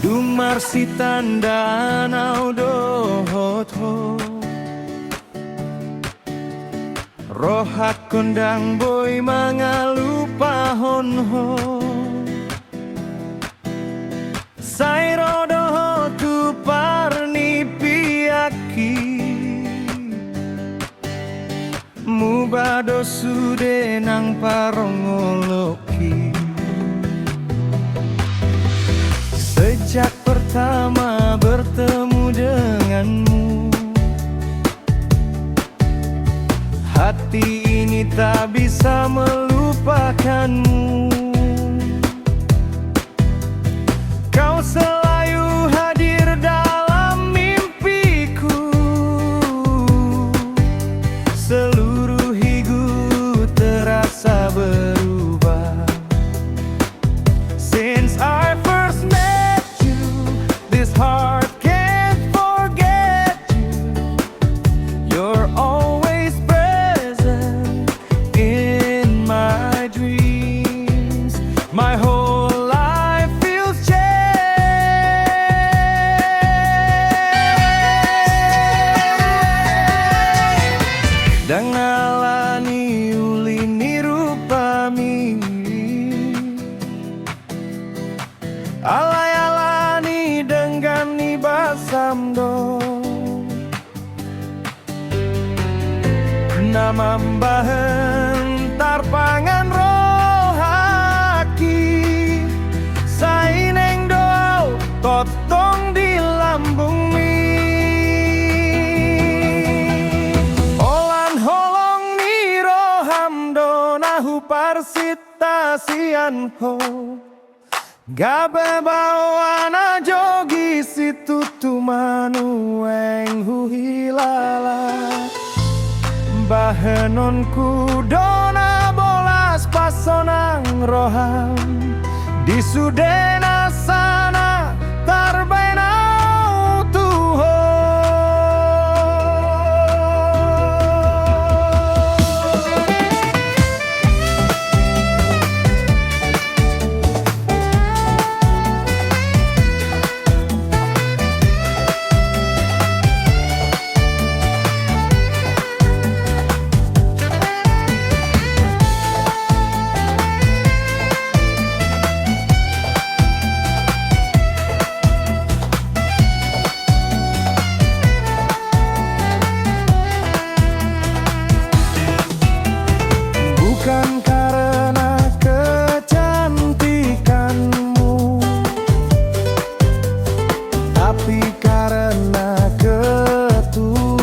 Dumar si danau dohot ho, rohat kondang boy mangalupa hon ho. Sairo doho tu parni piaki, mubado sude nang parongoloki. Sejak pertama bertemu denganmu, hati ini tak bisa melupakanmu. Kau selalu hadir dalam mimpiku, seluruh hidup terasa berubah. Since I first met you, this heart can't forget you. You're always present in my dreams. My whole life feels changed. Dangalani ulini rupami, alay-alani denggani basamdo, namambahan tarpangan rohaki, saineng do totong di lambung mi. Olan holong ni rohamdo nahu parsita sian ho, gabe bawana jogi situ tu manu eng huhilala. Bahenonku dona bolas pasonang roham, di sudena sana tarbenau tuho. Bukan karena kecantikanmu, tapi karena ketulusanmu.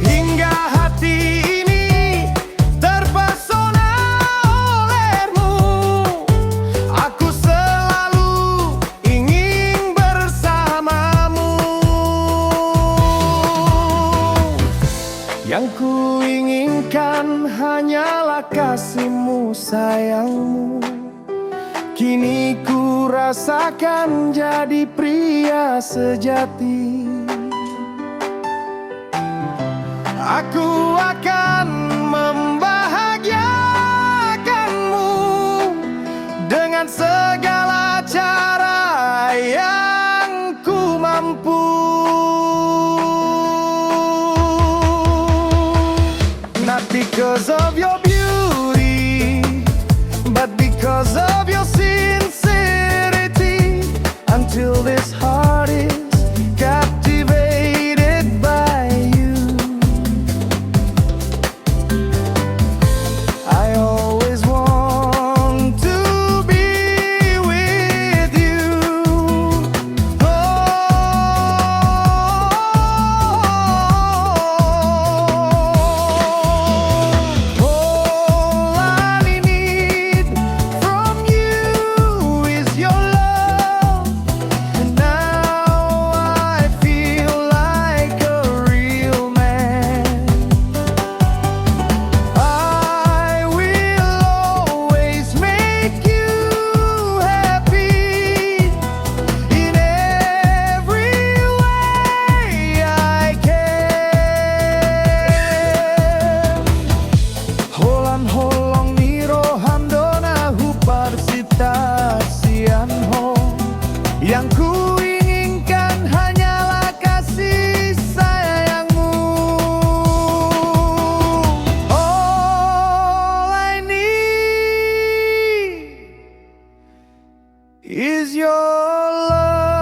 Hingga hati ini terpesona olehmu, aku selalu ingin bersamamu. Yang ku inginkan hanyalah kasihmu, sayangmu. Kini ku rasakan jadi pria sejati. Aku akan membahagiakanmu dengan segala cara yang ku mampu. Not because of your beauty, but because of your sincerity. Until this heart is captivated by you. is your love.